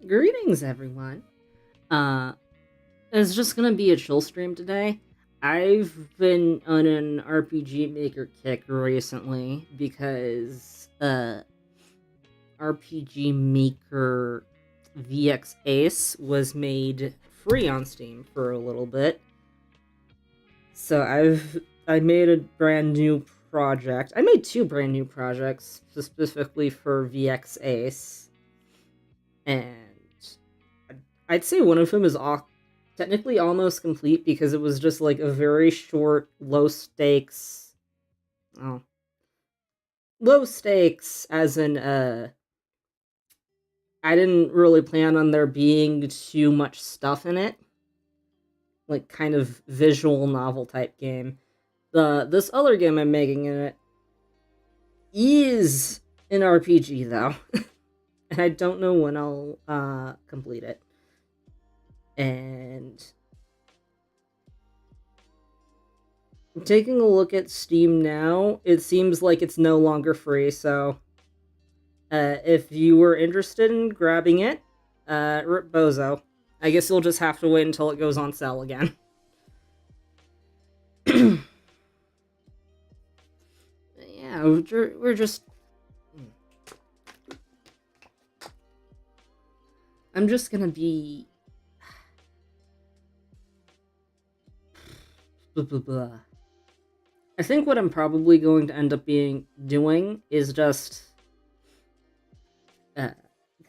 Greetings, everyone. Uh, it's just gonna be a chill stream today. I've been on an RPG Maker kick recently because RPG Maker VX Ace was made free on Steam for a little bit. So I made a brand new project. I made two brand new projects specifically for VX Ace, and I'd say one of them is technically almost complete because it was just like a very short, low stakes. Oh, low stakes, as in I didn't really plan on there being too much stuff in it, like kind of visual novel type game. This other game I'm making in it is an RPG though, and I don't know when I'll complete it. And taking a look at Steam now, it seems like it's no longer free, so if you were interested in grabbing it, rip bozo. I guess you'll just have to wait until it goes on sale again. Yeah, we're just... I'm just gonna be... blah, blah, blah. I think what I'm probably going to end up doing is just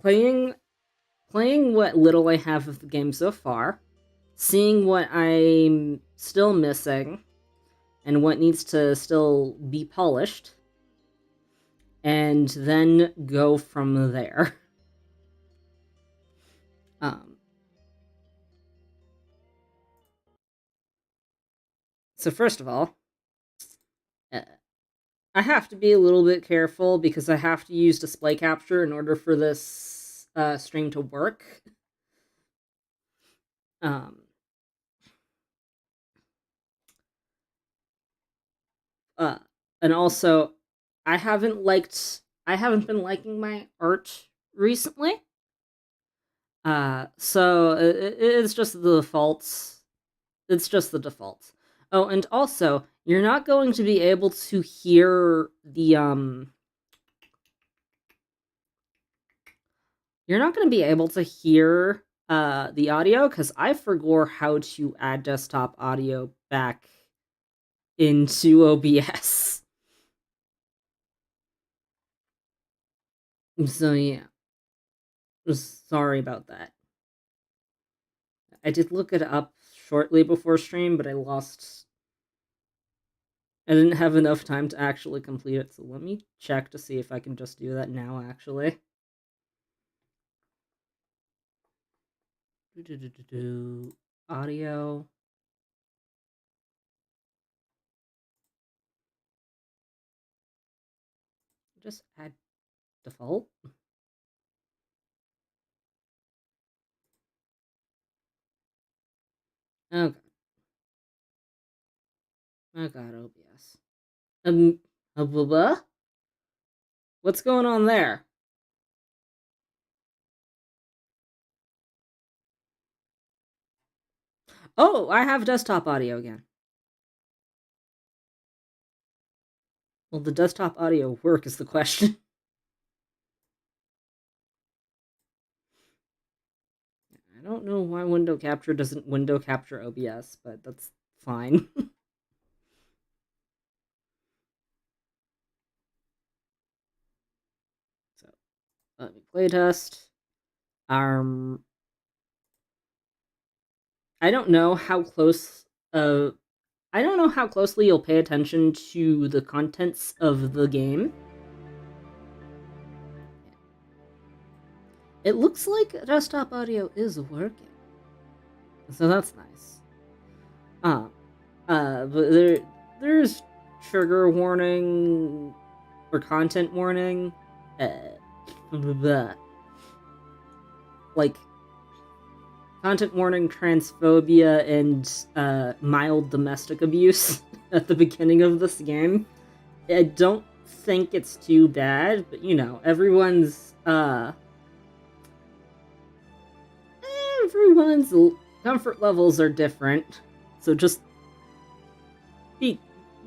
playing what little I have of the game so far, seeing what I'm still missing, and what needs to still be polished, and then go from there. So first of all, I have to be a little bit careful because I have to use display capture in order for this stream to work. And also, I haven't been liking my art recently. So it's just the defaults. It's just the defaults. Oh, and also, you're not going to be able to hear the You're not going to be able to hear the audio because I forgot how to add desktop audio back into OBS. So yeah, sorry about that. I did look it up shortly before stream, but I didn't have enough time to actually complete it, so let me check to see if I can just do that now, actually. Audio. Just add default. Okay. Oh god, OBS. Blah, blah. What's going on there? Oh, I have desktop audio again. Will the desktop audio work is the question. I don't know why window capture doesn't window capture OBS, but that's fine. So, let me playtest. I don't know how close. I don't know how closely you'll pay attention to the contents of the game. It looks like desktop audio is working, so that's nice. But there's trigger warning or content warning, like content warning, transphobia, and mild domestic abuse at the beginning of this game. I don't think it's too bad, but you know, everyone's comfort levels are different, so just be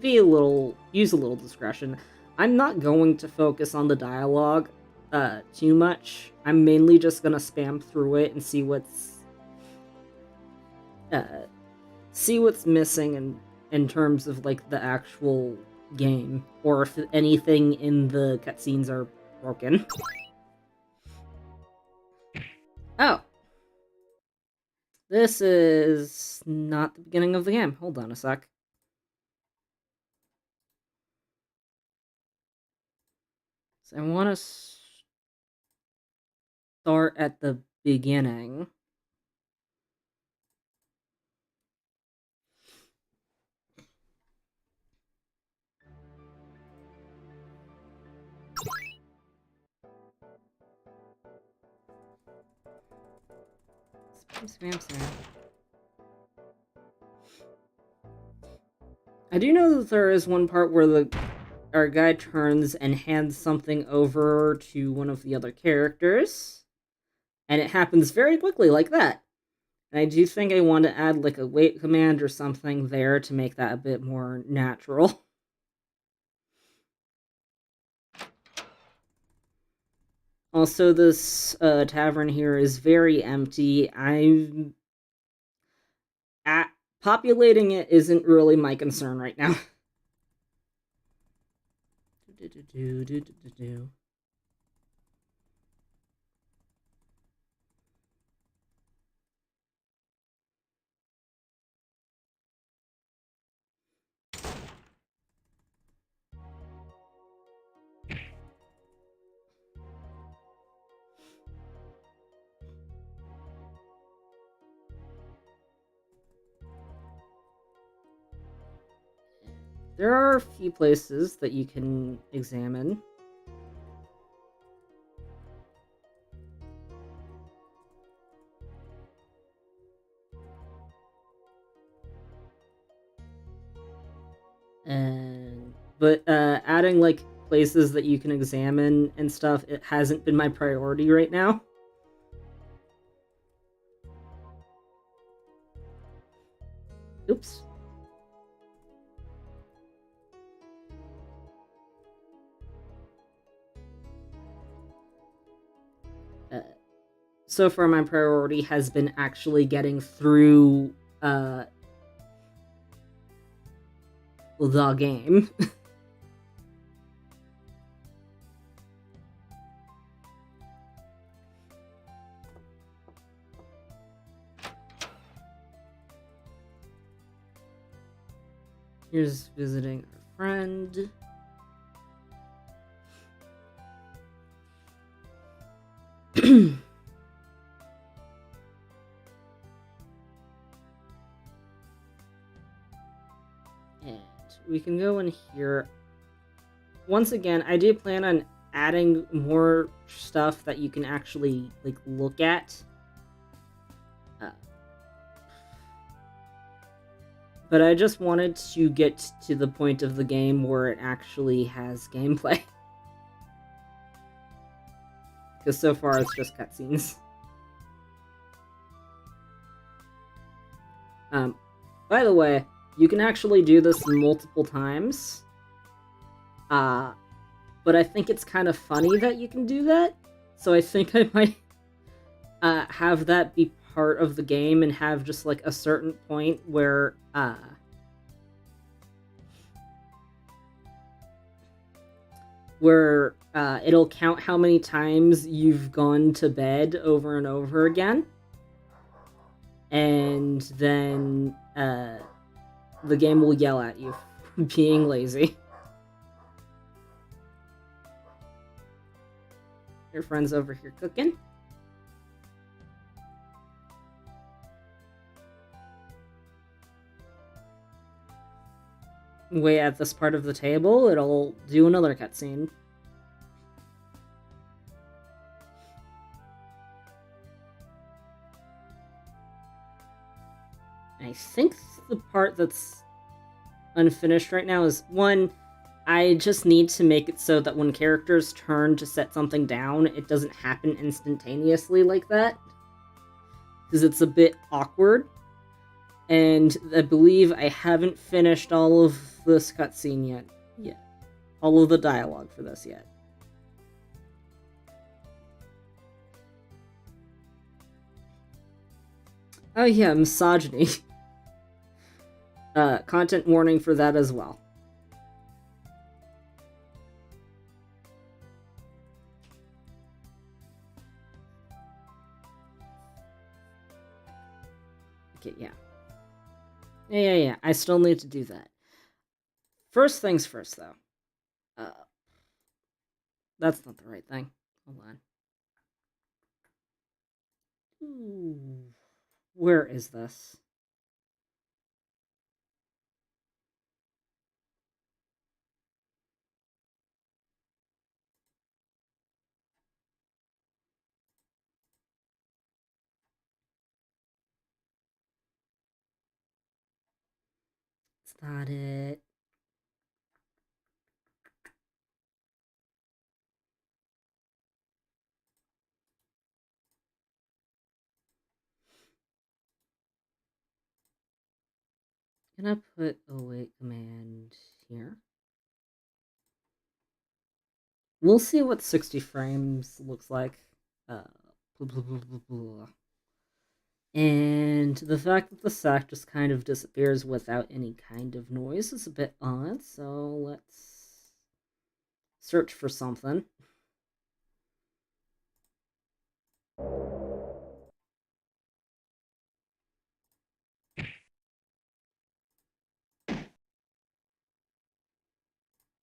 use a little discretion. I'm not going to focus on the dialogue too much. I'm mainly just gonna spam through it and see what's missing in terms of like the actual game, or if anything in the cutscenes are broken. Oh, this is not the beginning of the game. Hold on a sec. So I want to start at the beginning. Spam. I do know that there is one part where our guy turns and hands something over to one of the other characters, and it happens very quickly like that. And I do think I want to add like a wait command or something there to make that a bit more natural. Also, this tavern here is very empty. Populating it isn't really my concern right now. There are a few places that you can examine. But adding like places that you can examine and stuff, it hasn't been my priority right now. Oops. So far my priority has been actually getting through the game. Here's visiting our friend. And we can go in here. Once again, I do plan on adding more stuff that you can actually like look at. But I just wanted to get to the point of the game where it actually has gameplay. Because so far, it's just cutscenes. By the way, you can actually do this multiple times. But I think it's kind of funny that you can do that. So I think I might have that be part of the game and have just like a certain point where it'll count how many times you've gone to bed over and over again. And then the game will yell at you for being lazy. Your friend's over here cooking. Wait at this part of the table, it'll do another cutscene. I think the part that's unfinished right now is, one, I just need to make it so that when characters turn to set something down, it doesn't happen instantaneously like that. Because it's a bit awkward. And I believe I haven't finished all of this cutscene yet. Yeah. All of the dialogue for this yet. Oh yeah, misogyny. Content warning for that as well. Okay, yeah. Yeah. I still need to do that. First things first, though. That's not the right thing. Hold on. Ooh. Where is this? It's not it. Can I put await command here? We'll see what 60 frames looks like. Blah, blah, blah. And the fact that the sack just kind of disappears without any kind of noise is a bit odd, so let's search for something.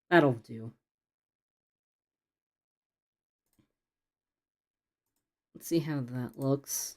That'll do. Let's see how that looks.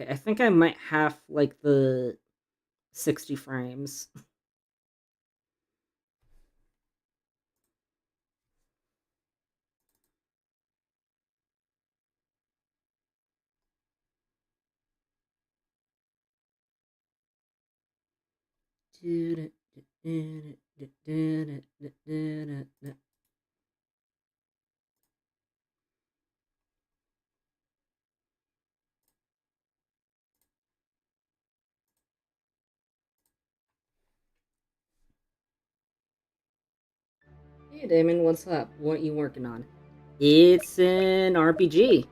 Okay, I think I might have like the 60 frames. Hey Damon, what's up? What are you working on? It's an RPG.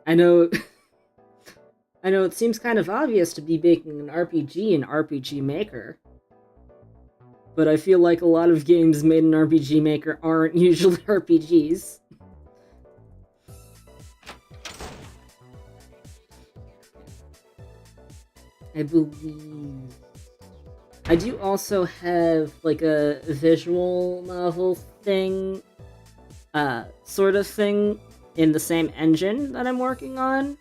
I know it seems kind of obvious to be making an RPG in RPG Maker. But I feel like a lot of games made in RPG Maker aren't usually RPGs. I believe... I do also have, like, a visual novel thing, sort of thing, in the same engine that I'm working on,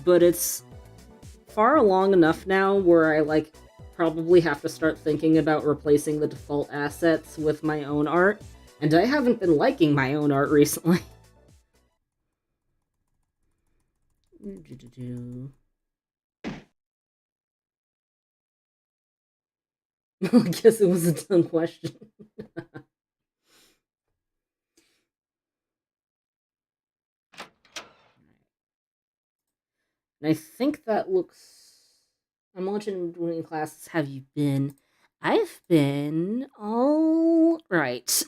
but it's far along enough now where I like probably have to start thinking about replacing the default assets with my own art, and I haven't been liking my own art recently. I guess it was a dumb question. And I think that looks. I'm watching doing classes. Have you been? I've been all right.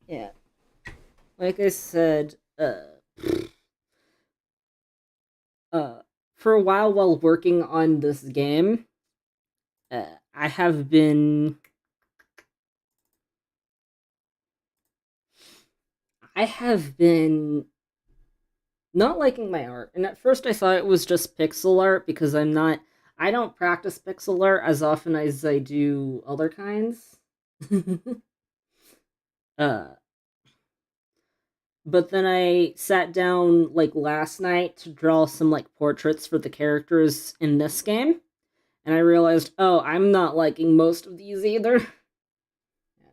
Yeah, like I said, uh, for a while working on this game, I have been. I have been not liking my art. And at first I thought it was just pixel art because I don't practice pixel art as often as I do other kinds. uh but then I sat down like last night to draw some like portraits for the characters in this game, and I realized, "Oh, I'm not liking most of these either."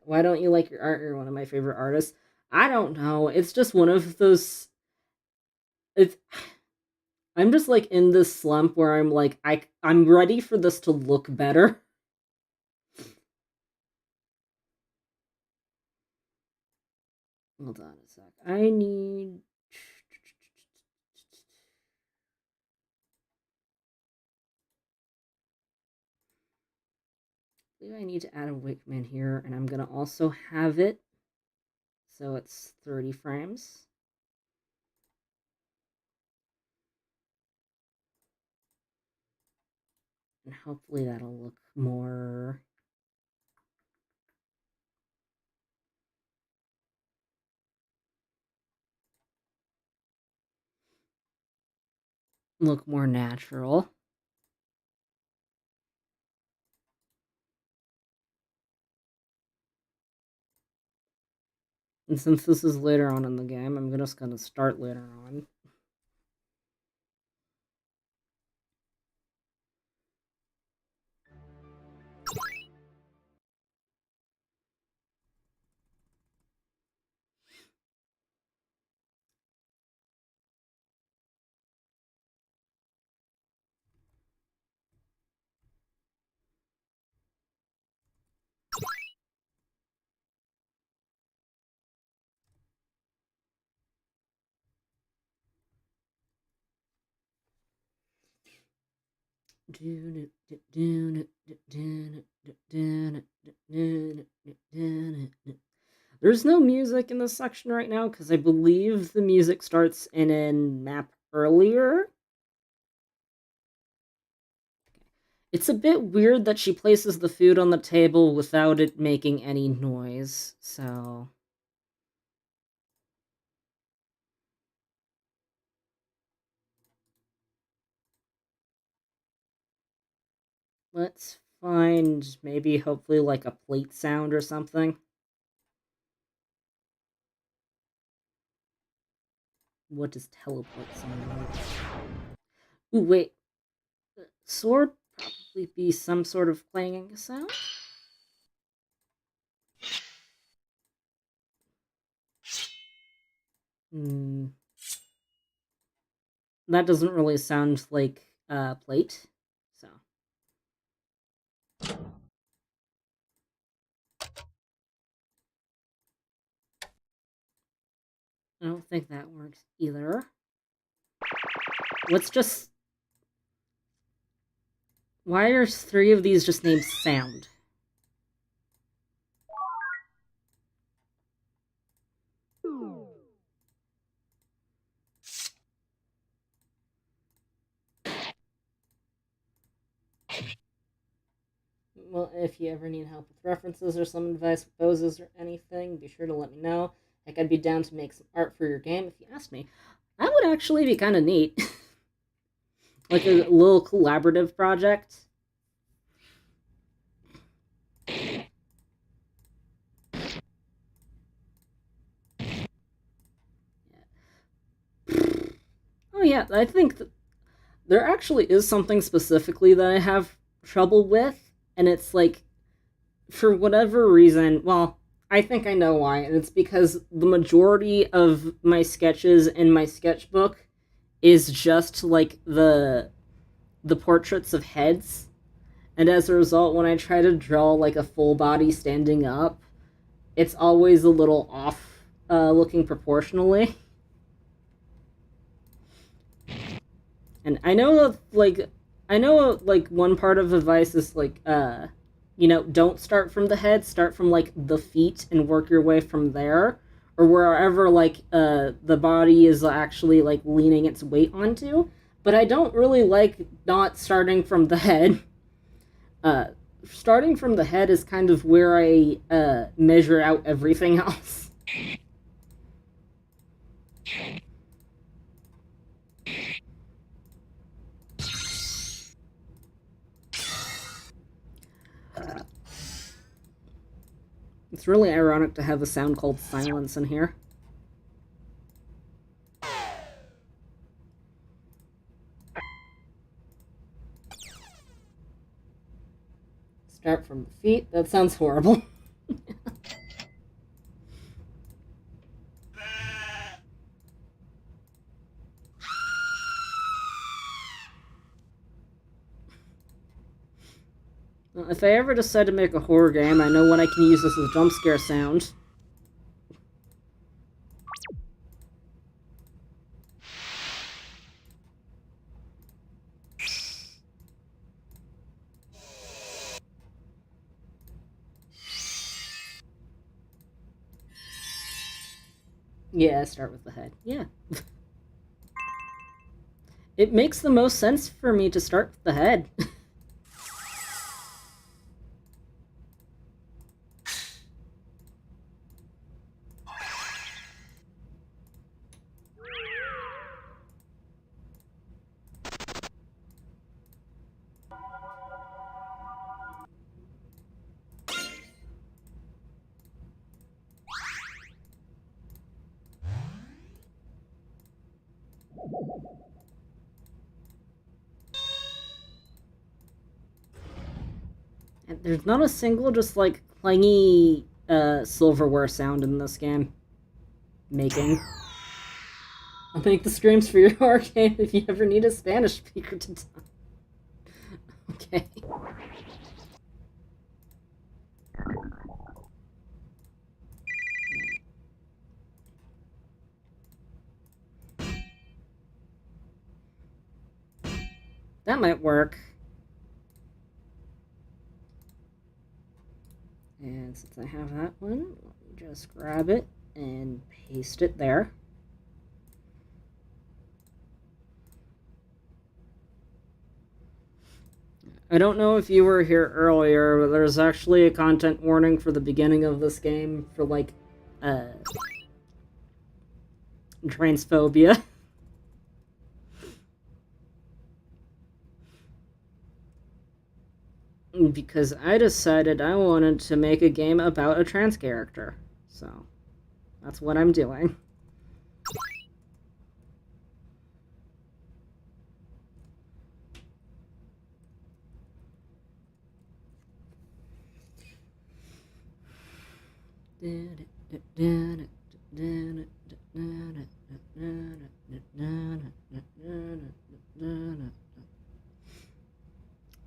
Why don't you like your art? You're one of my favorite artists. I don't know. It's just one of those it's I'm just like in this slump where I'm like I'm ready for this to look better. Hold on a sec. I need to add a Wickman here, and I'm gonna also have it so it's 30 frames. And hopefully that'll look more natural. And since this is later on in the game, I'm just gonna start later on. There's no music in this section right now because I believe the music starts in a map earlier. It's a bit weird that she places the food on the table without it making any noise, so. Let's find maybe hopefully like a plate sound or something. What does teleport sound like? Ooh, wait. Sword probably be some sort of clanging sound? Hmm. That doesn't really sound like plate, so. I don't think that works either. Let's just. Why are three of these just named Sound? Well, if you ever need help with references or some advice with poses or anything, be sure to let me know. Heck, I'd be down to make some art for your game if you asked me. That would actually be kind of neat. Like a little collaborative project. yeah, I think there actually is something specifically that I have trouble with, and it's like, for whatever reason, well, I think I know why, and it's because the majority of my sketches in my sketchbook is just like the portraits of heads, and as a result, when I try to draw like a full body standing up, it's always a little off looking proportionally. And I know like one part of advice is like don't start from the head, start from like the feet and work your way from there, or wherever like the body is actually like leaning its weight onto. But I don't really like not starting from the head. Uh Starting from the head is kind of where I measure out everything else. It's really ironic to have a sound called silence in here. Start from the feet? That sounds horrible. Well, if I ever decide to make a horror game, I know when I can use this as a jump scare sound. Yeah, start with the head. Yeah. It makes the most sense for me to start with the head. And there's not a single just like clangy silverware sound in this game. Making. I'll make the streams for your horror game if you ever need a Spanish speaker to talk. Okay. That might work. And since I have that one, let me just grab it and paste it there. I don't know if you were here earlier, but there's actually a content warning for the beginning of this game for, like, transphobia. Because I decided I wanted to make a game about a trans character. So, that's what I'm doing.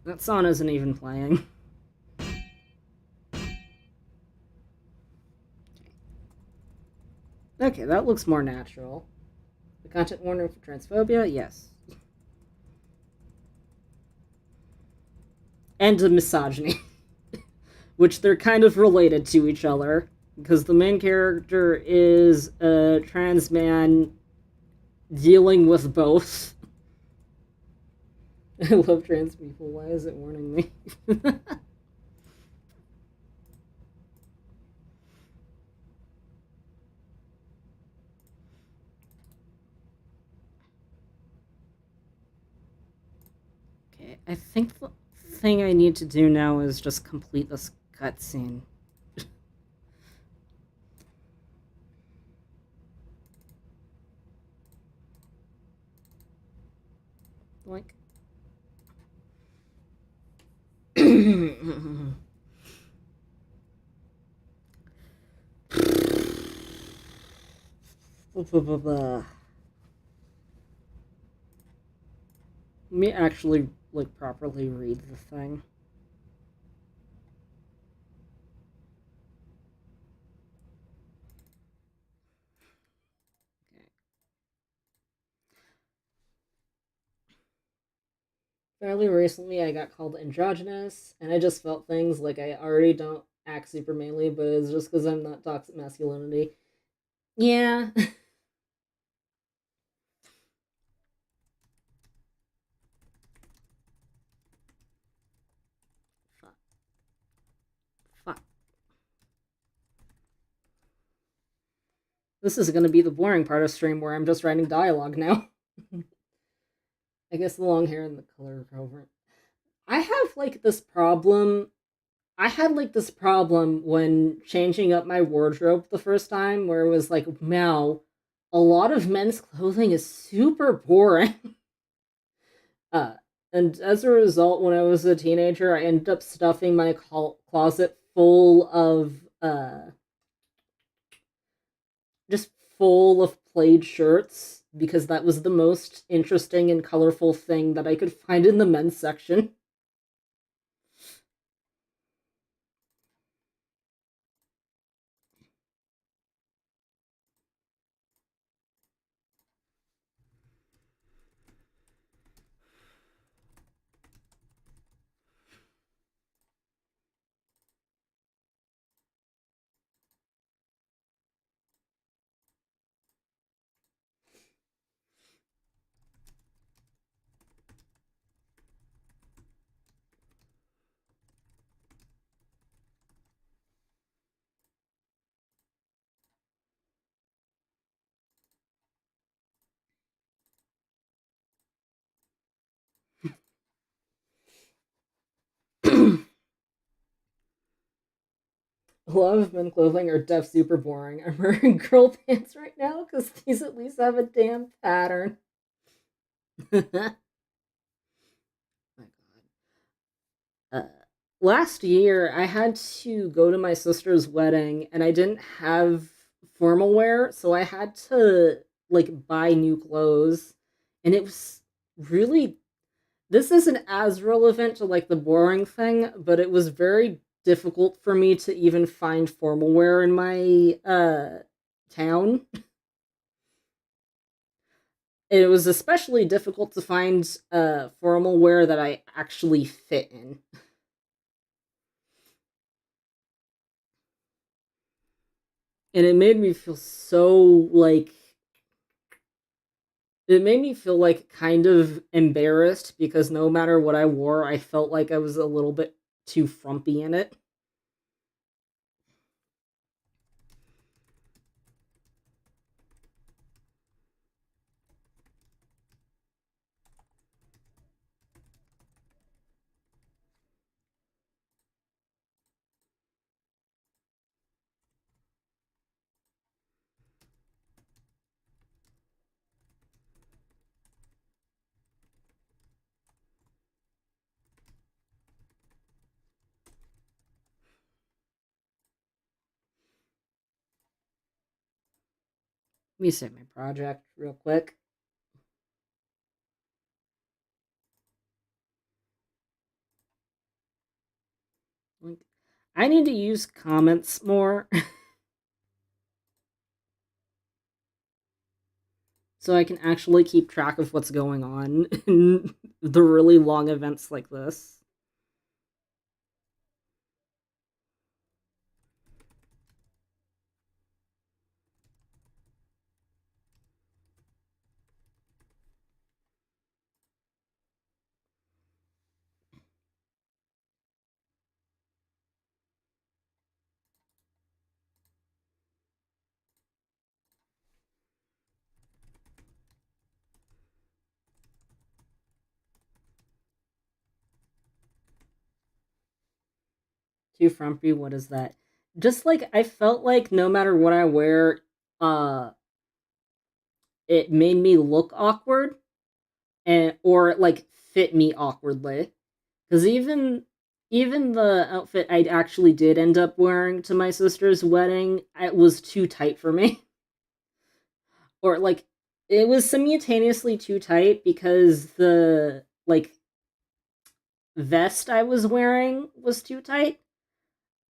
That song isn't even playing. Okay, that looks more natural. The content warning for transphobia? Yes. And the misogyny. Which they're kind of related to each other. Because the main character is a trans man dealing with both. I love trans people. Why is it warning me? Okay, I think the thing I need to do now is just complete this cutscene. Like, let me actually like properly read the thing. Fairly recently, I got called androgynous, and I just felt things like I already don't act super manly, but it's just because I'm not toxic masculinity. Yeah. Fuck. Fuck. This is going to be the boring part of stream where I'm just writing dialogue now. I guess the long hair and the color over. I have like this problem. I had like this problem when changing up my wardrobe the first time where it was like, wow, a lot of men's clothing is super boring. Uh, and as a result, when I was a teenager, I ended up stuffing my closet full of just full of plaid shirts because that was the most interesting and colorful thing that I could find in the men's section. A lot of men clothing are def super boring. I'm wearing girl pants right now because these at least have a damn pattern. My god. Last year, I had to go to my sister's wedding and I didn't have formal wear, so I had to like buy new clothes. And it was really, this isn't as relevant to like the boring thing, but it was very difficult for me to even find formal wear in my town. And it was especially difficult to find formal wear that I actually fit in. And it made me feel so like it made me feel like kind of embarrassed because no matter what I wore, I felt like I was a little bit too frumpy in it. Let me save my project real quick. I need to use comments more so I can actually keep track of what's going on in the really long events like this. Too frumpy, what is that? Just like I felt like no matter what I wear, uh it made me look awkward and or like fit me awkwardly. Because even the outfit I actually did end up wearing to my sister's wedding, it was too tight for me. Or like it was simultaneously too tight because the like vest I was wearing was too tight,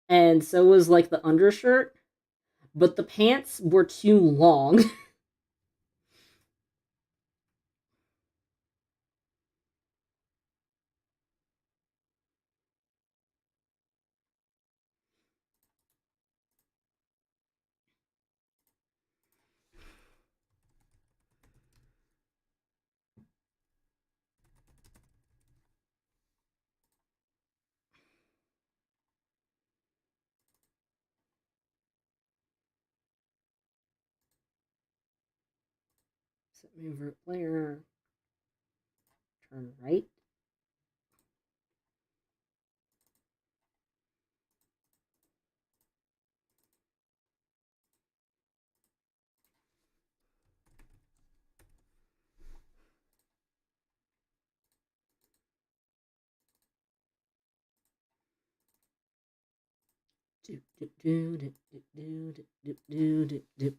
and so was like the undershirt, but the pants were too long. Set move player, turn right. Do, do, do, do, do, do, do, do, do, do.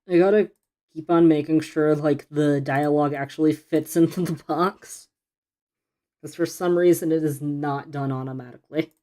I gotta keep on making sure like the dialogue actually fits into the box. Because for some reason it is not done automatically.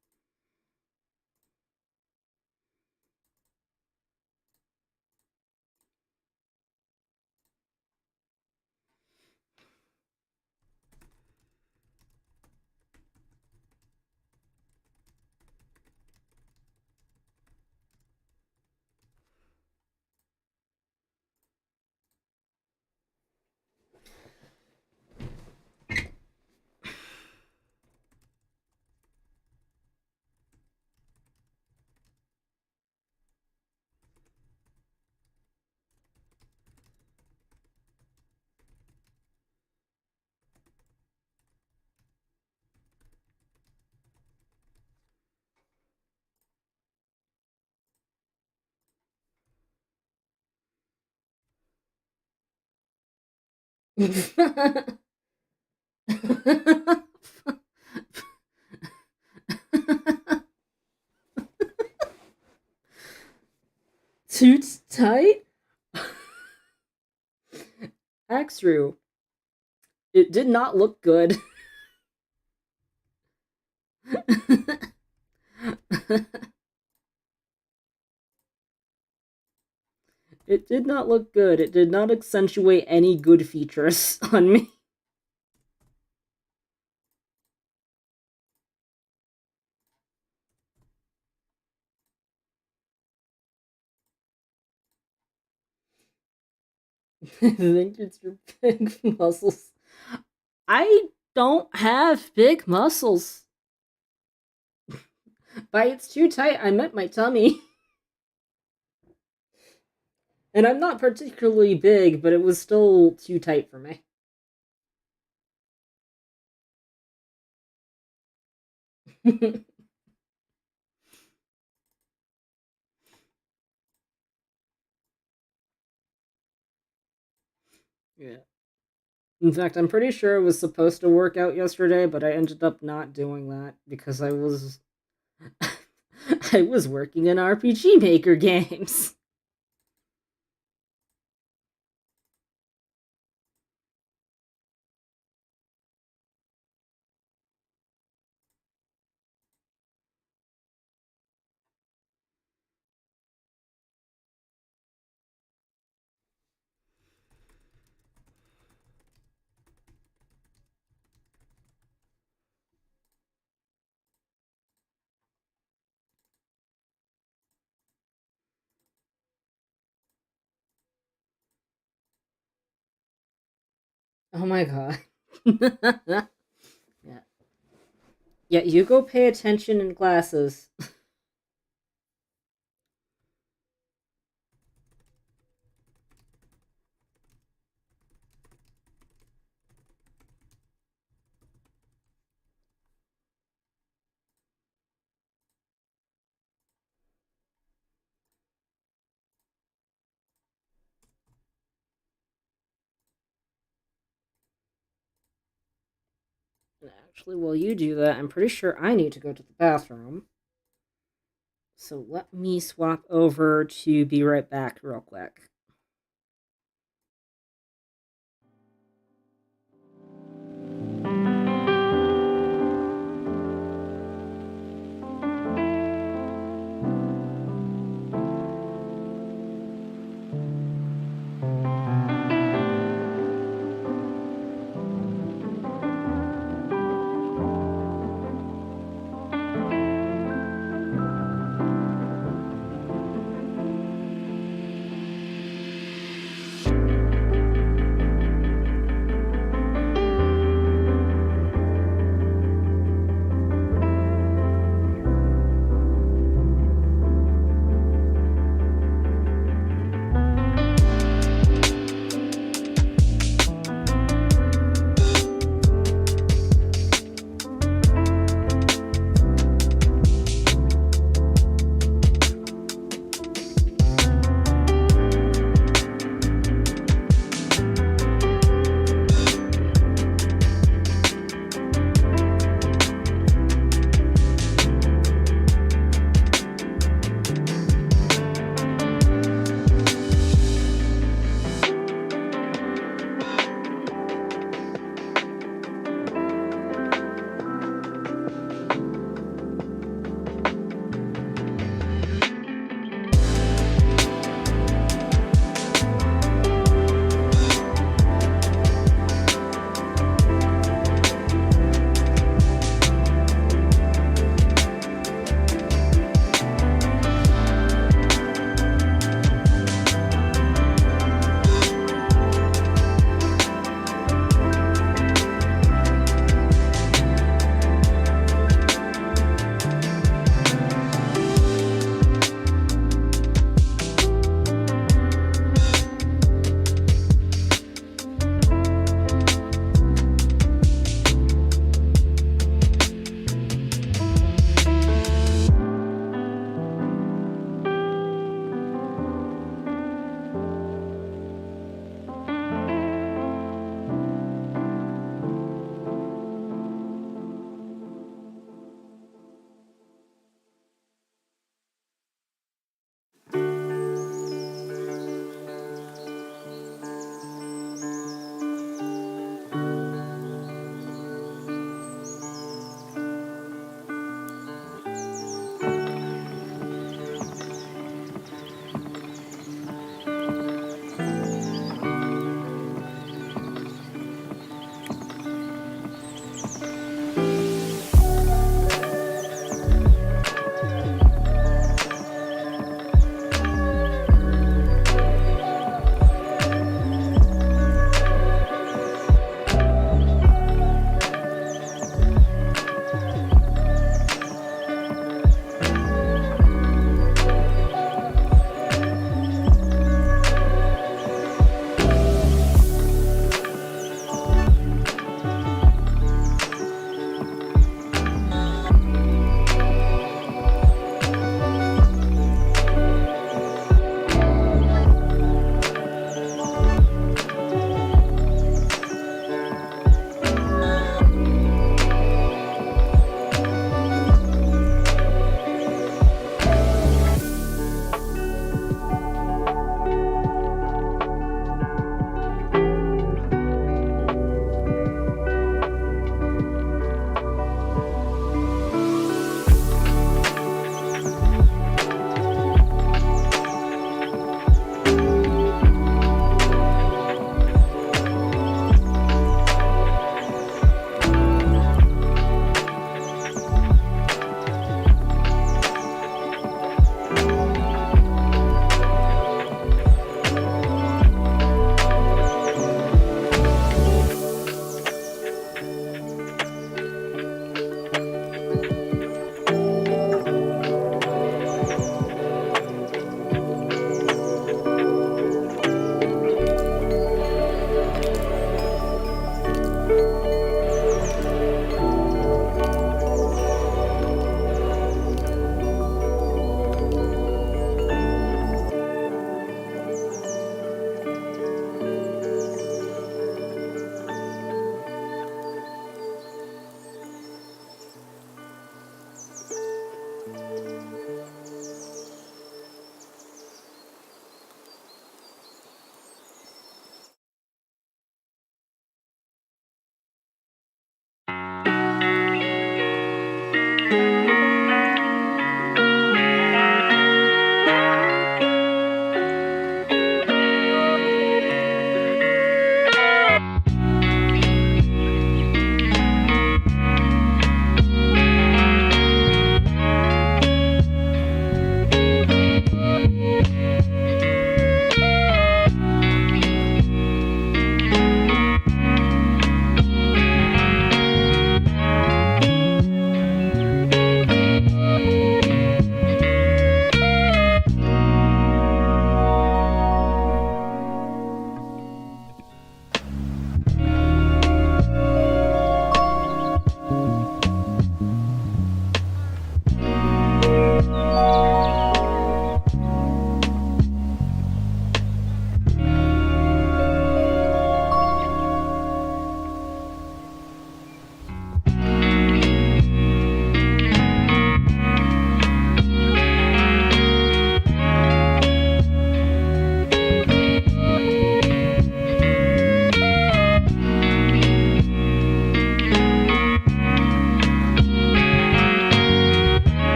Too tight? Axru. It did not look good. It did not look good. It did not accentuate any good features on me. I think it's your big muscles. I don't have big muscles. By it's too tight, I meant my tummy. And I'm not particularly big, but it was still too tight for me. Yeah. In fact, I'm pretty sure it was supposed to work out yesterday, but I ended up not doing that because I was I was working in RPG Maker games. Oh my god. Yeah. Yeah, you go pay attention in classes. Actually, while you do that, I'm pretty sure I need to go to the bathroom. So let me swap over to be right back real quick.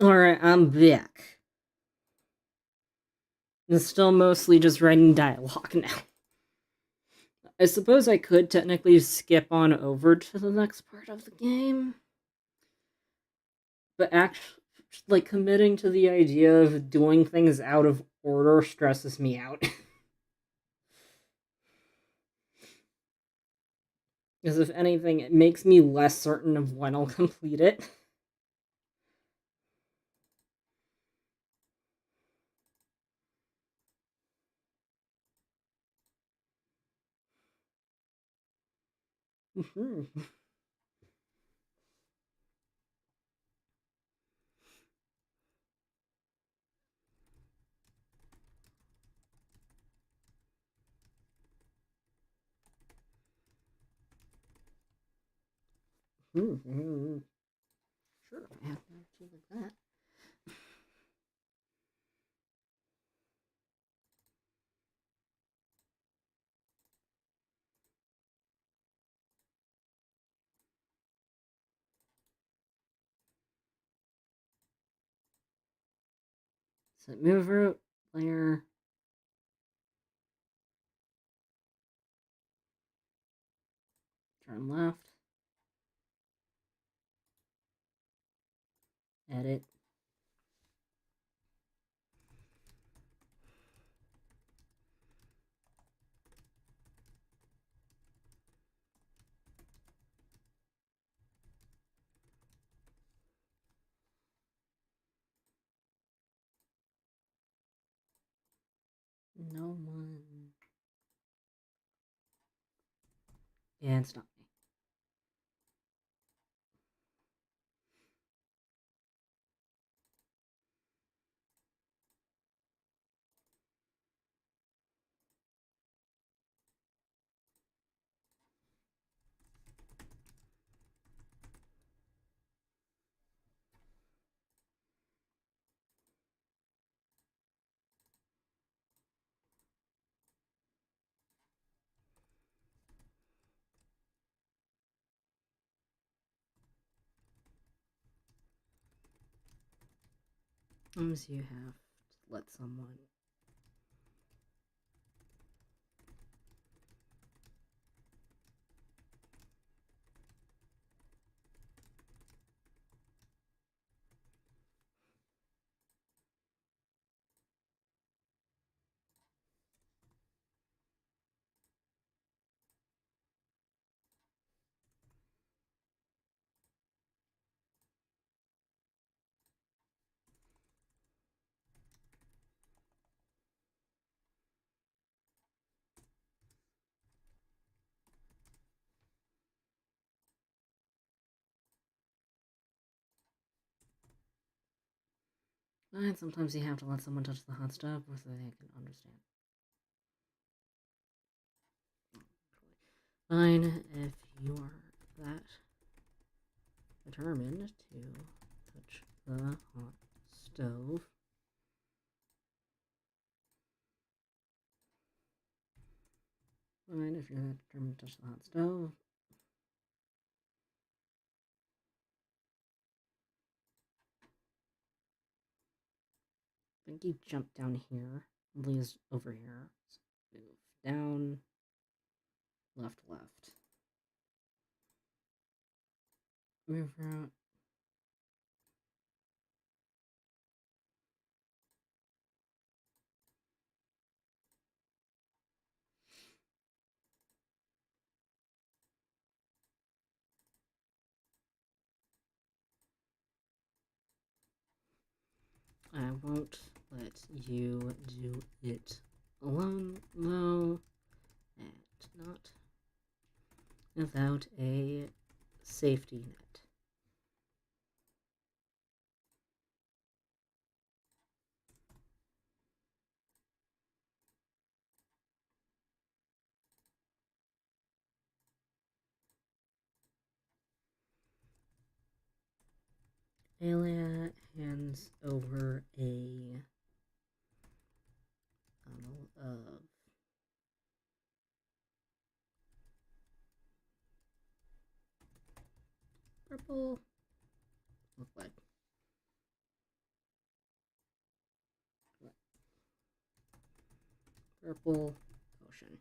Alright, I'm back. It's still mostly just writing dialogue now. I suppose I could technically skip on over to the next part of the game. But actually, like, committing to the idea of doing things out of order stresses me out. Because if anything, it makes me less certain of when I'll complete it. Sure, I have to like that. So move route, player. Turn left. Edit. No one. Yeah, it's not me. Sometimes you have to let someone. And sometimes you have to let someone touch the hot stove so they can understand. Fine, if you are that determined to touch the hot stove. Fine, if you're that determined to touch the hot stove. I think you jump down here. Lee's over here. So move down, left, left. Move out. I won't let you do it alone, though, and not without a safety net. Alia hands over a bottle of purple liquid. Purple potion.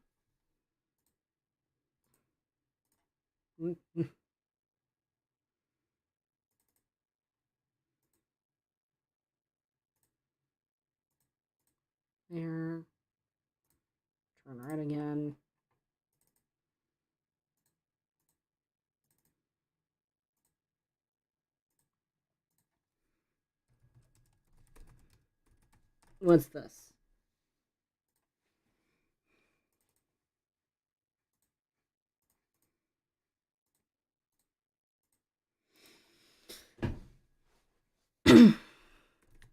There. Turn right again. What's this?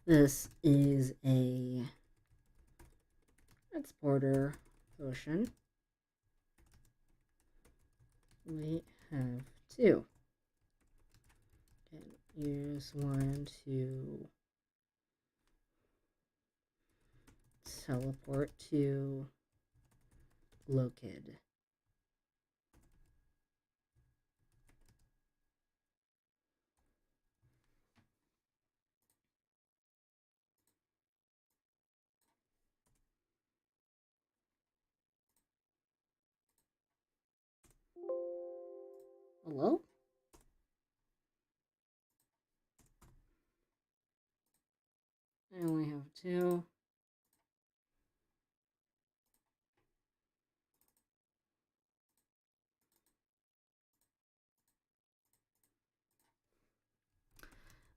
This is a transporter potion. We have two. Can use one to teleport to Lokid. Hello? I only have two.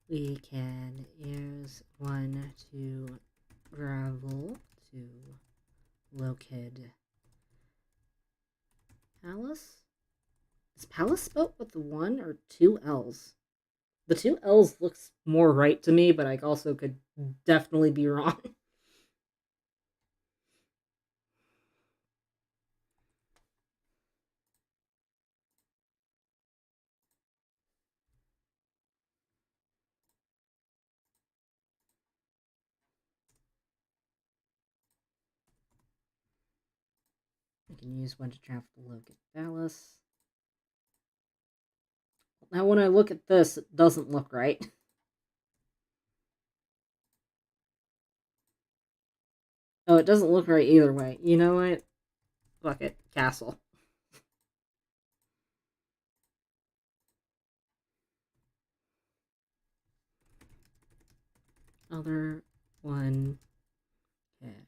We can use one to travel to Lokid Palace. Is Palace spelled with the one or two L's? The two L's looks more right to me, but I also could definitely be wrong. I can use one to travel to Lokid Palace. Now, when I look at this, it doesn't look right. Oh, it doesn't look right either way. You know what? Fuck it. Castle. Other one can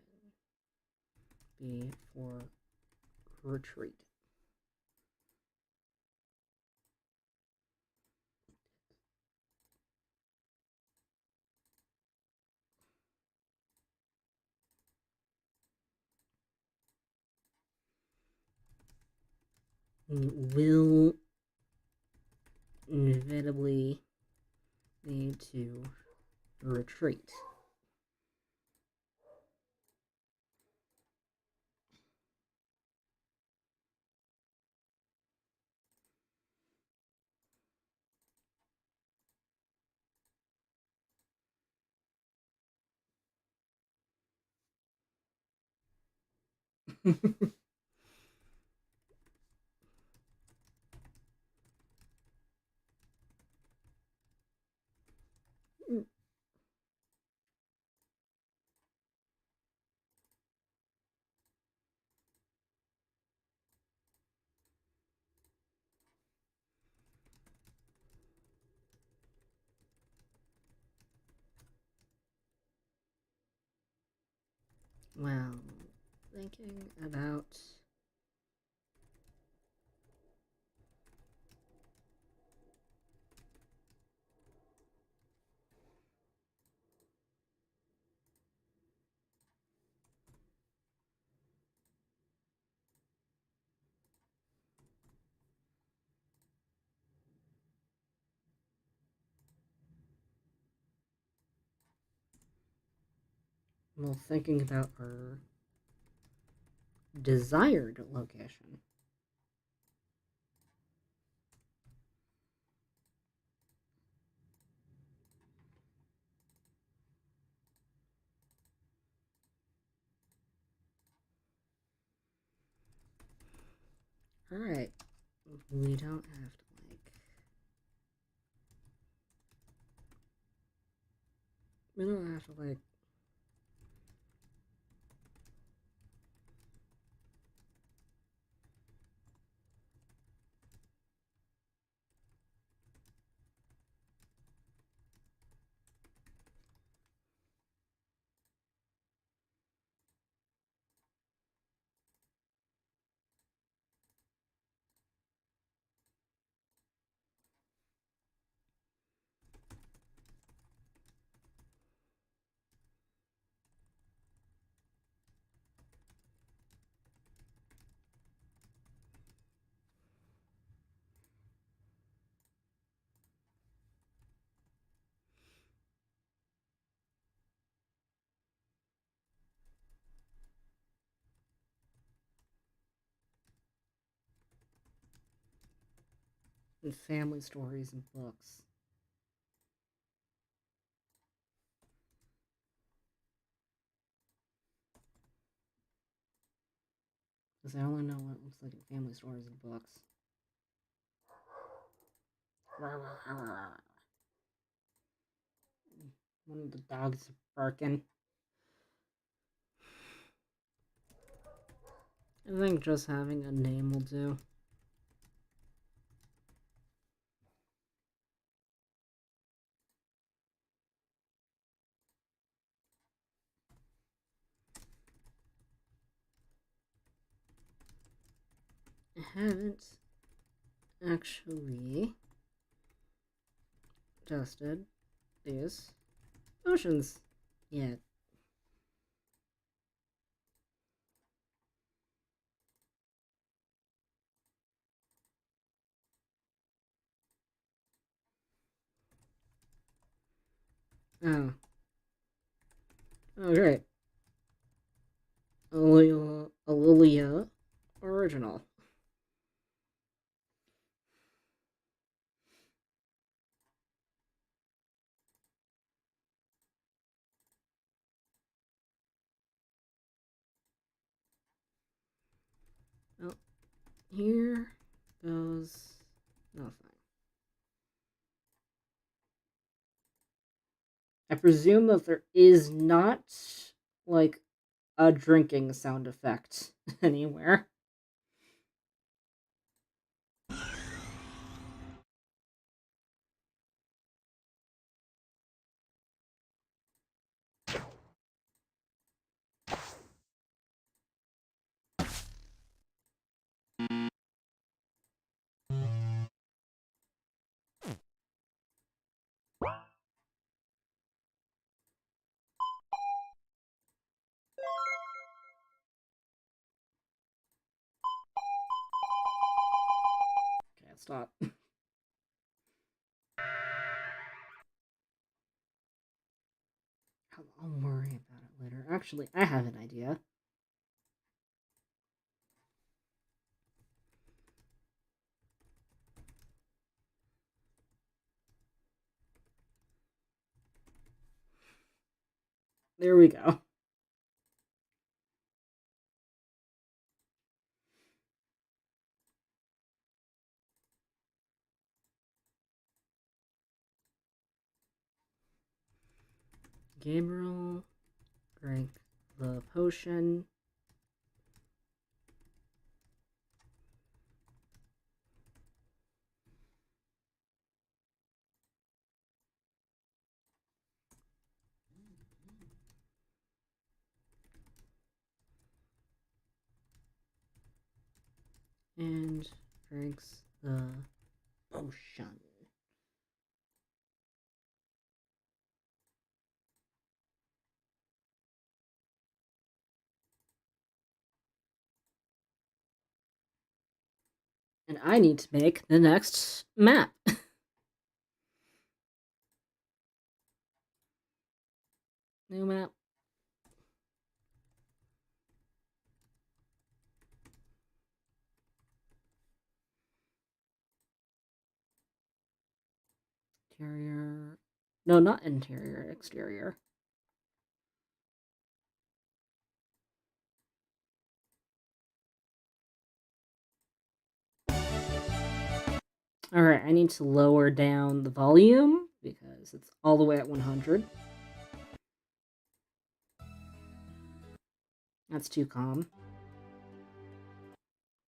be for retreat. Will inevitably need to retreat. Well, thinking about our desired location. Alright. We don't have to we don't have to family stories and books. Because I only know what it looks like in family stories and books. One of the dogs barking. I think just having a name will do. I haven't actually tested these potions yet. Oh. Oh, great. Alilia Original. Well, here goes nothing. I presume that there is not, like, a drinking sound effect anywhere. Okay, stop. I'll worry about it later. Actually, I have an idea. There we go. Gabriel, drink the potion. And drinks the potion. And I need to make the next map. New map. Interior. No, not interior, exterior. Alright, I need to lower down the volume because it's all the way at 100. That's too calm.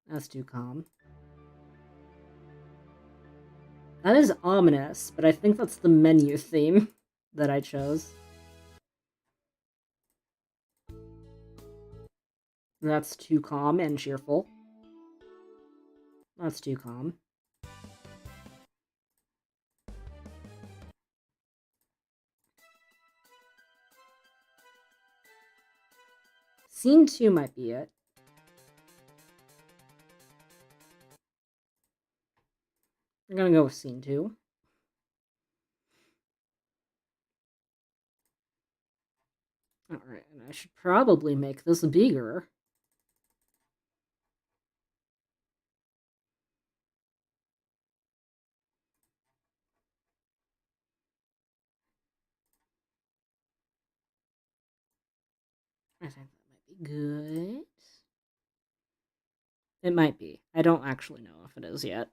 That's too calm. That is ominous, but I think that's the menu theme that I chose. That's too calm and cheerful. That's too calm. Scene 2 might be it. I'm gonna go with scene 2. Alright, and I should probably make this bigger. I think that might be good. It might be. I don't actually know if it is yet.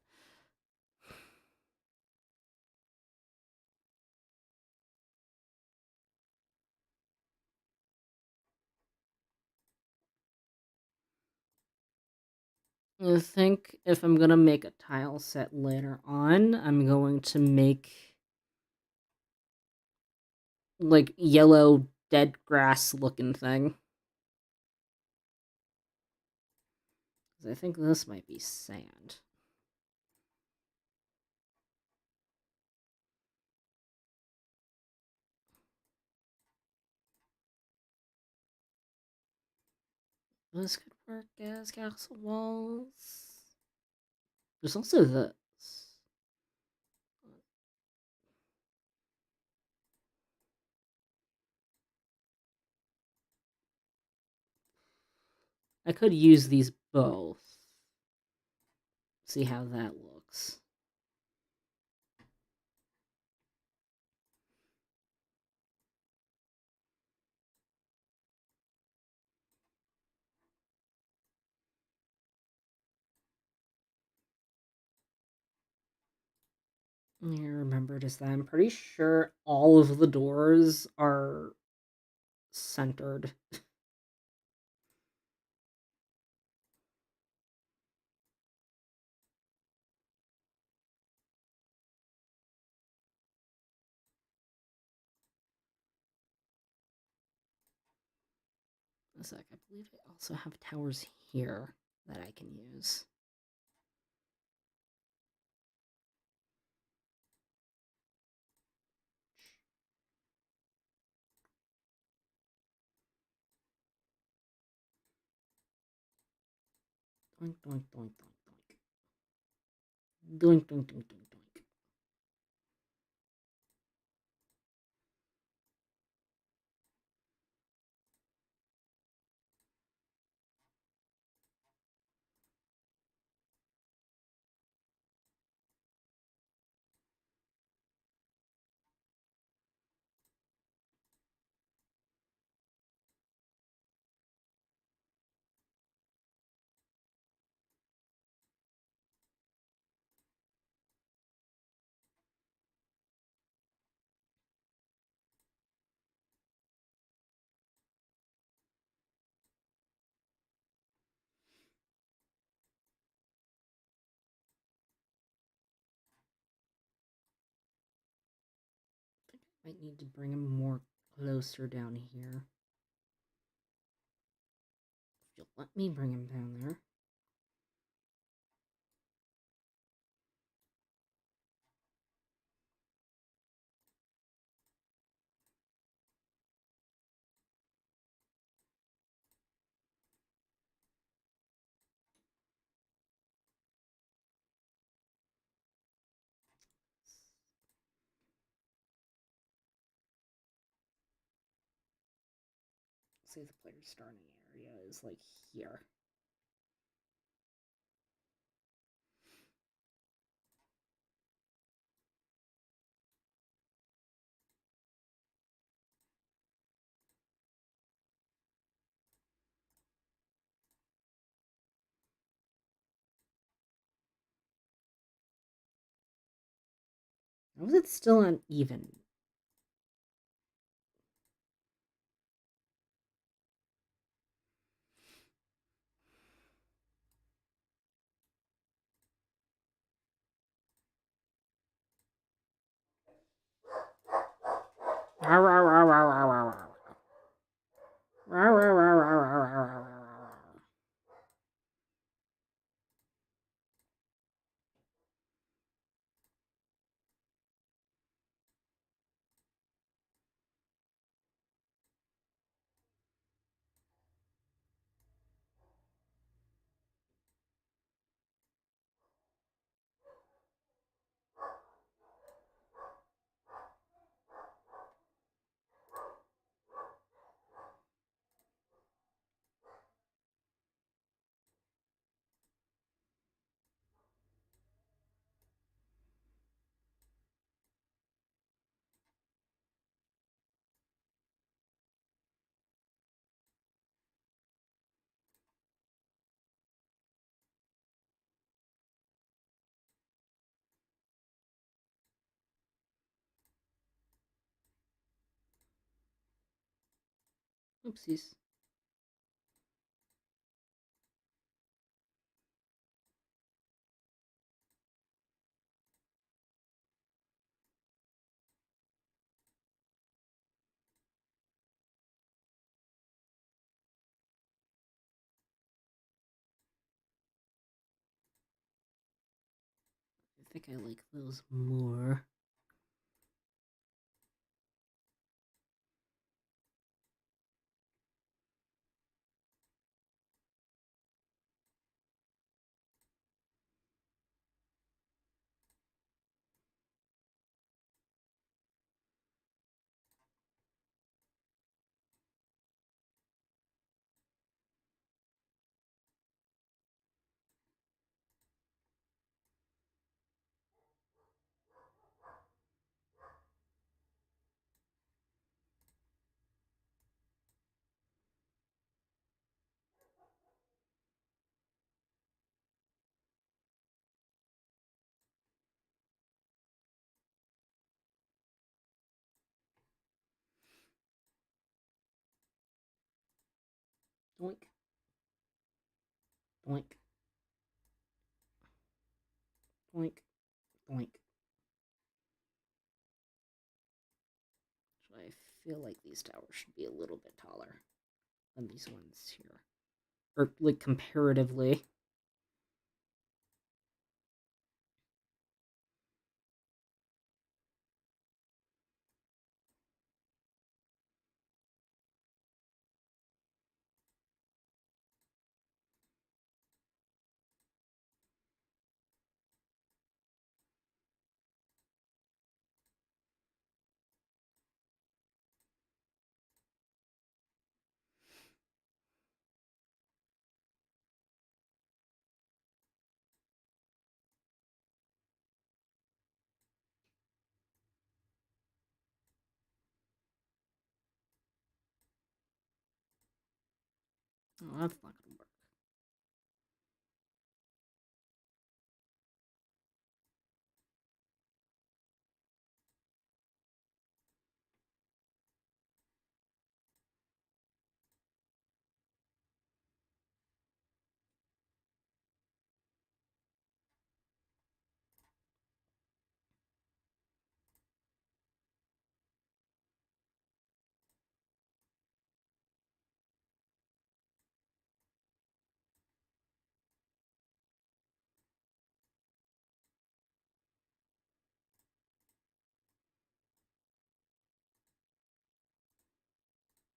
I think if I'm gonna make a tile set later on, I'm going to make like yellow dead grass looking thing. I think this might be sand. This could work as castle walls. There's also this. I could use these both. See how that looks. I remembered is that I'm pretty sure all of the doors are centered. A sec. I believe I also have towers here that I can use. Doink, doink, doink, doink, doink. Doink, doink, doink, doink, doink. Might need to bring him more closer down here. If you'll let me bring him down there. Say the player's starting area is like here. How is it still uneven? Oopsies. I think I like those more. Doink. Doink. Doink. Doink. So I feel like these towers should be a little bit taller. than these ones here, or like comparatively. Oh, that's not gonna work.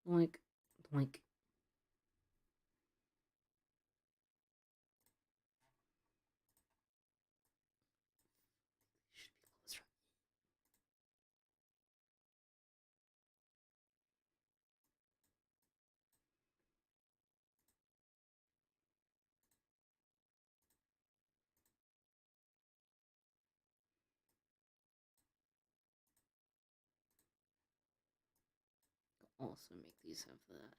Like, like, also make these have that.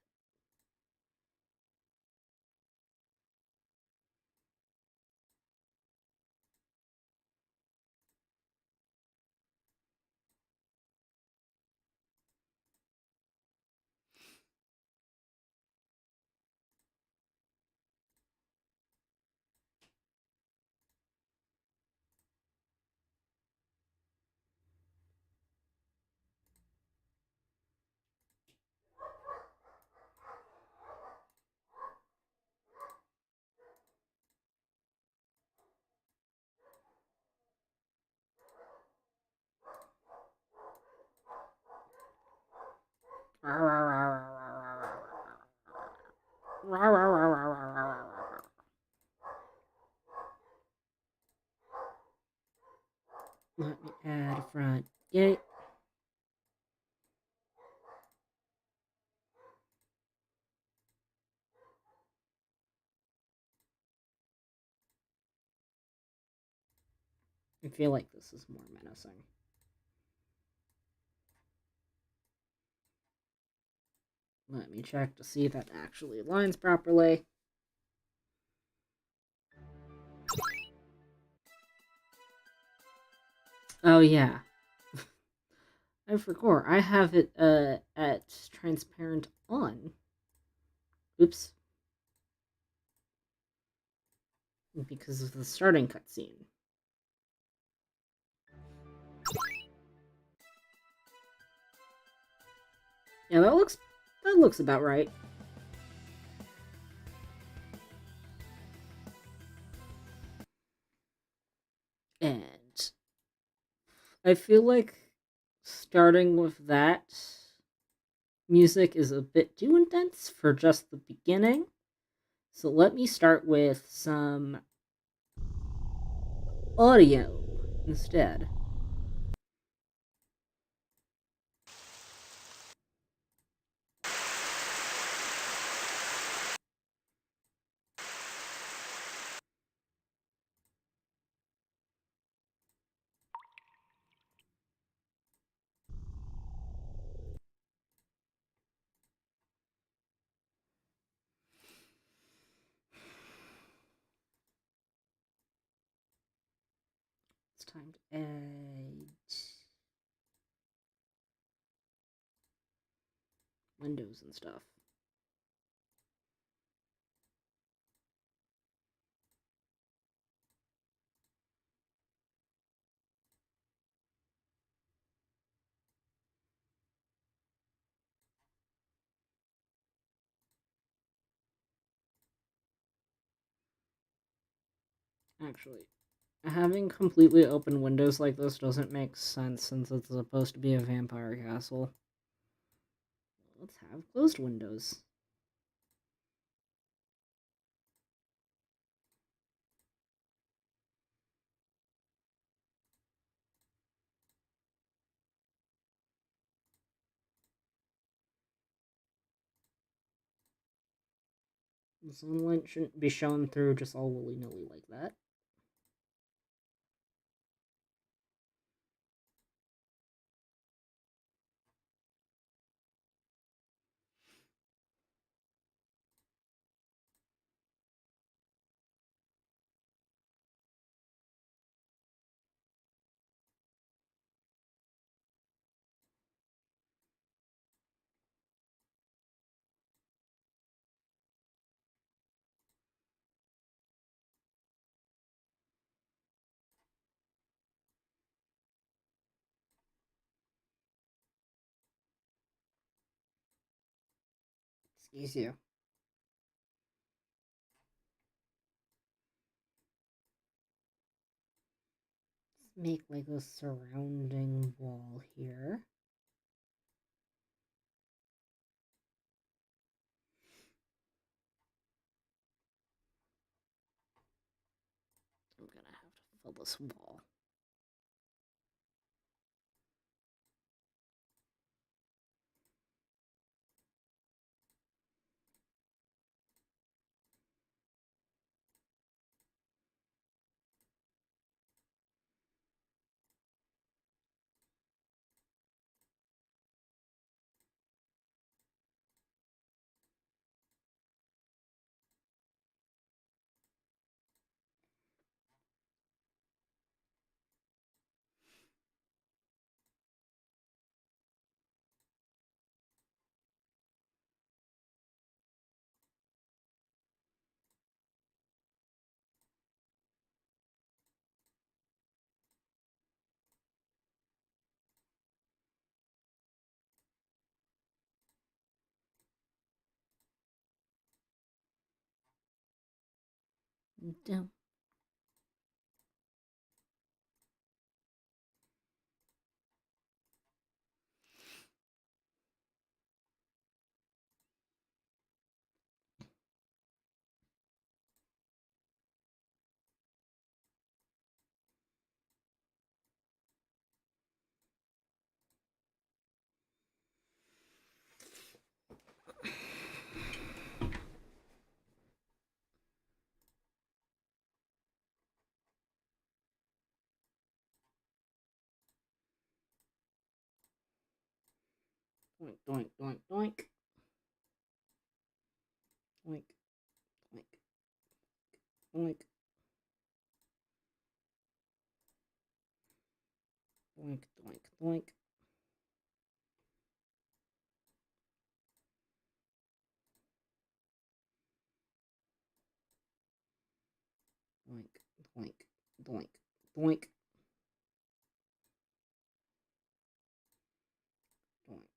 Let me add a front gate. I feel like this is more menacing. Let me check to see if that actually aligns properly. Oh yeah, I forgot. I have it at transparent on. Oops, because of the starting cutscene. Yeah, that looks about right. And I feel like starting with that music is a bit too intense for just the beginning. So let me start with some audio instead. It's time to add windows and stuff. Actually, having completely open windows like this doesn't make sense since it's supposed to be a vampire castle. Let's have closed windows. The sunlight shouldn't be shown through just all willy-nilly like that. Excuse you. Let's make like a surrounding wall here. I'm gonna have to fill this wall. Down. Doink, doink, doink, doink. Doink, doink, doink. Doink, doink, doink. Doink, doink, doink, doink. Doink,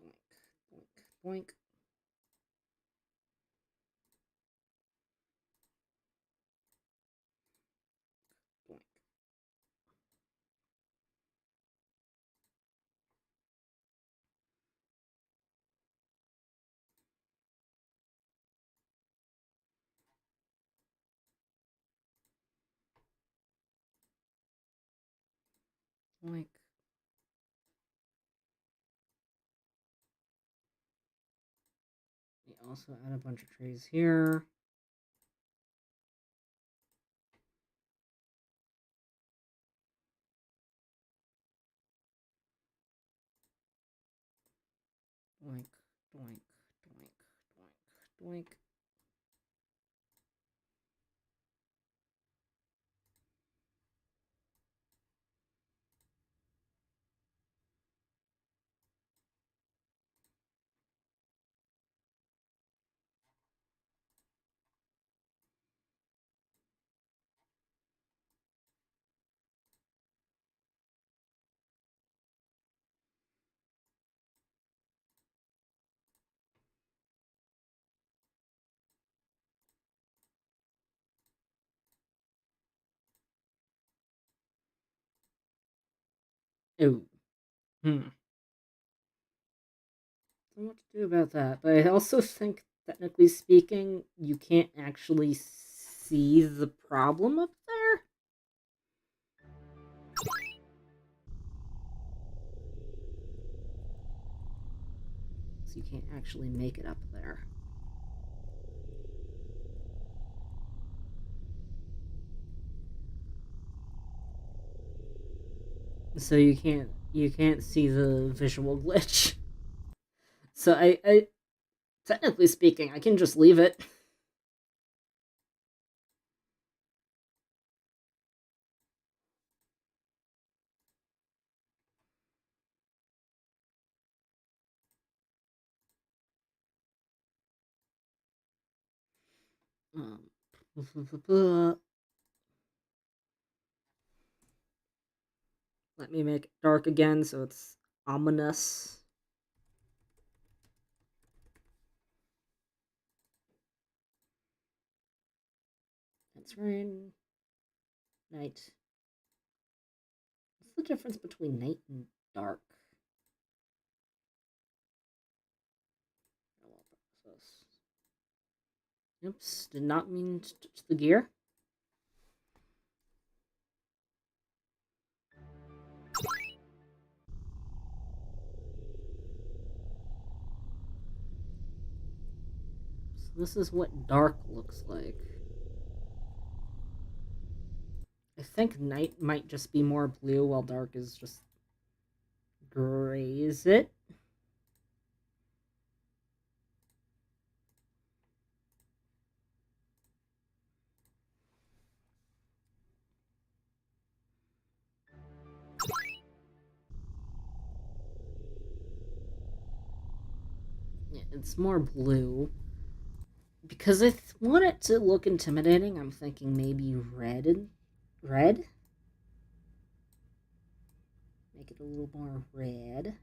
doink, doink, doink. Doink. Doink. We also add a bunch of trees here. Doink, doink, doink, doink, doink. Oh, hmm. Don't know what to do about that. But I also think, technically speaking, you can't actually see the problem up there. So you can't actually make it up there. So you can't see the visual glitch. So I technically speaking, I can just leave it. Um, Let me make it dark again so it's ominous. It's rain. Night. What's the difference between night and dark? Oops, did not mean to touch the gear. So this is what dark looks like. I think night might just be more blue while dark is just gray, is it? Yeah, it's more blue. Because I want it to look intimidating, I'm thinking maybe red and red. Make it a little more red.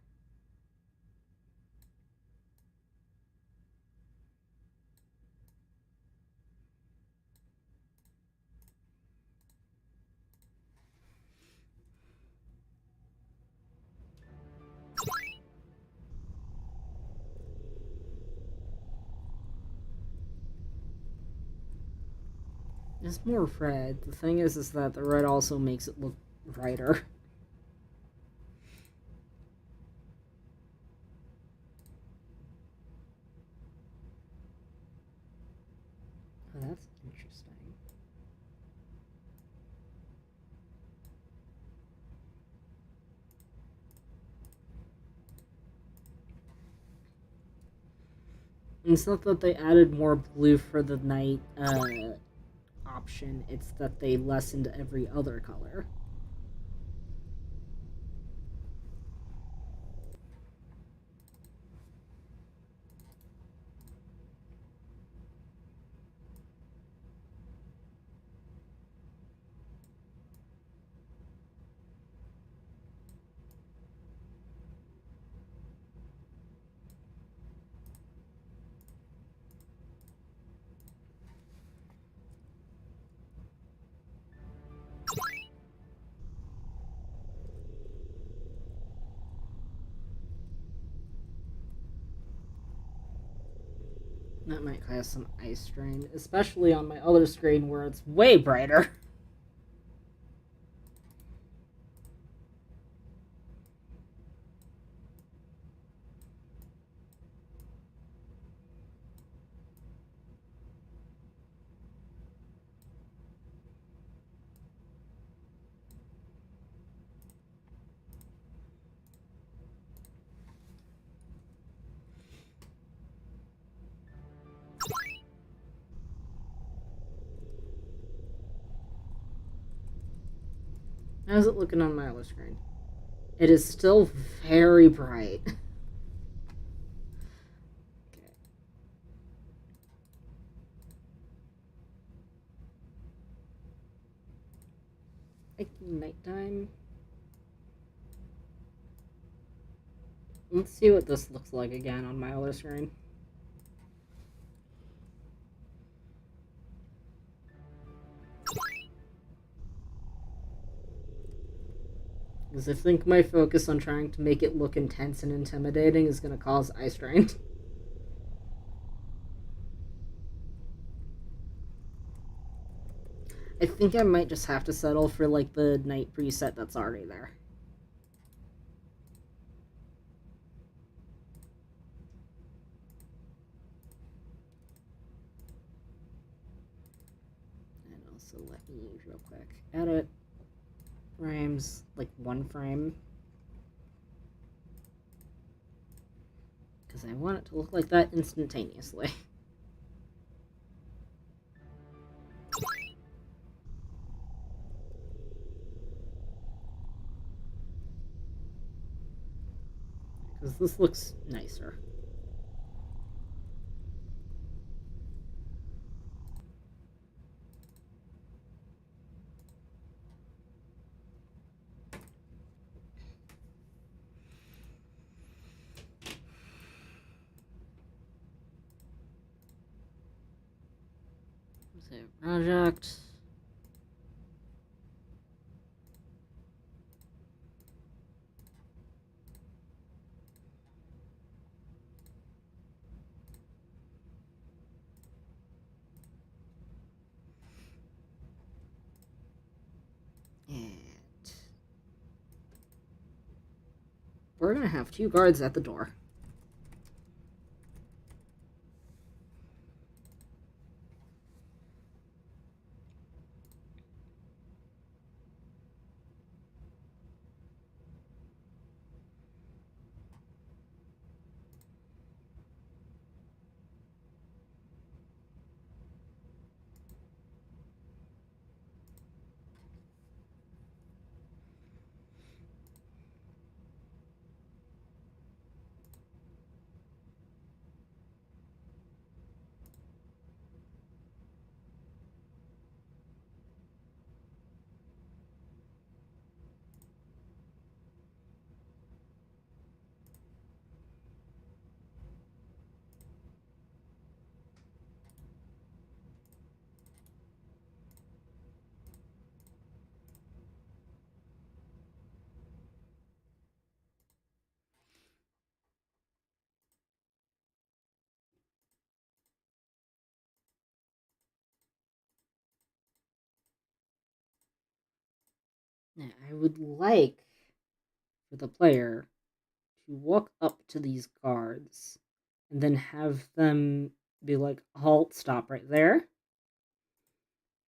It's more red. The thing is that the red also makes it look brighter. Oh, that's interesting. And it's not that they added more blue for the night option, it's that they lessened every other color. That might cause some eye strain, especially on my other screen where it's way brighter. How's it looking on my other screen? It is still very bright. Okay. Like nighttime. Let's see what this looks like again on my other screen. Because I think my focus on trying to make it look intense and intimidating is going to cause eye strain. I think I might just have to settle for like the night preset that's already there. And also let me real quick edit frames, like one frame, because I want it to look like that instantaneously. Because this looks nicer. Save project. And we're gonna have 2 guards at the door. Now, I would like for the player to walk up to these guards and then have them be like, halt, stop right there.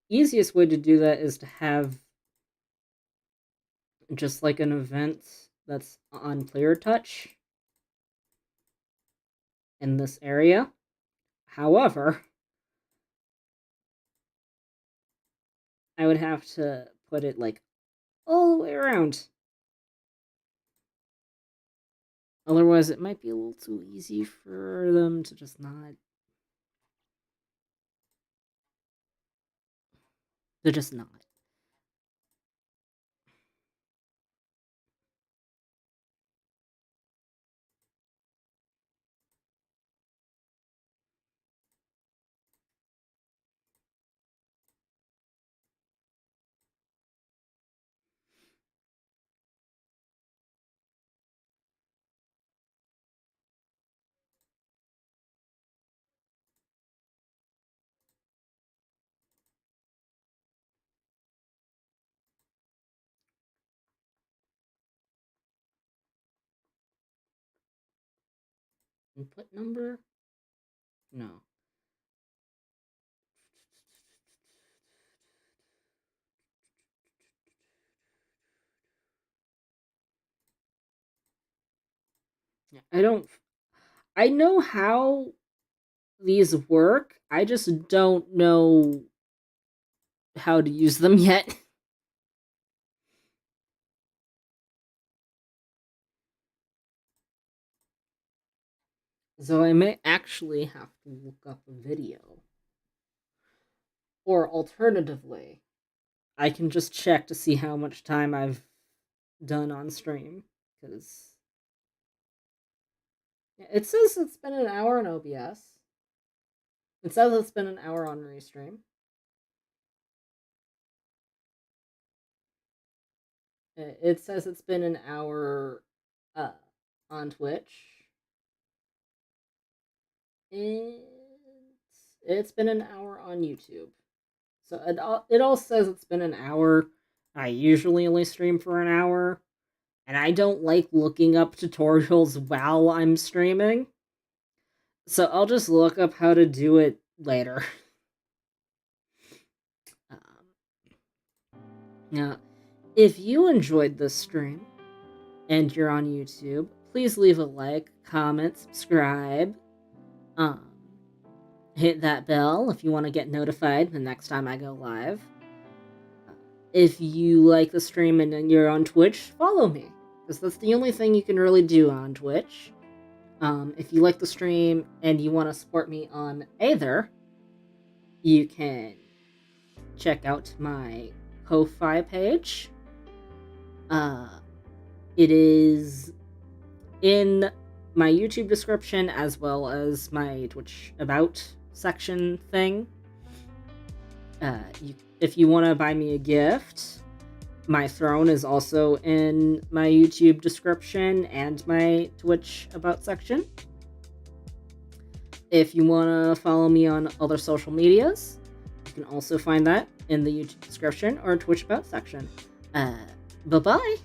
Easiest way to do that is to have just like an event that's on player touch in this area. However, I would have to put it like all the way around. Otherwise, it might be a little too easy for them to just not. They're just not. Input number? No. I don't. I know how these work. I just don't know how to use them yet. So I may actually have to look up a video. Or alternatively, I can just check to see how much time I've done on stream. Because it says it's been an hour on OBS. It says it's been an hour on Restream. It says it's been an hour uh, on Twitch. And it's been an hour on YouTube. So it all says it's been an hour. I usually only stream for an hour, and I don't like looking up tutorials while I'm streaming. So I'll just look up how to do it later. Now, if you enjoyed this stream and you're on YouTube, please leave a like, comment, subscribe. Um, Hit that bell if you want to get notified the next time I go live. If you like the stream and you're on Twitch, follow me, because that's the only thing you can really do on Twitch. If you like the stream and you want to support me on Aether, you can check out my Ko-Fi page. It is in my YouTube description as well as my Twitch About section thing. If you want to buy me a gift, my throne is also in my YouTube description and my Twitch About section. If you want to follow me on other social medias, you can also find that in the YouTube description or Twitch About section. Bye-bye!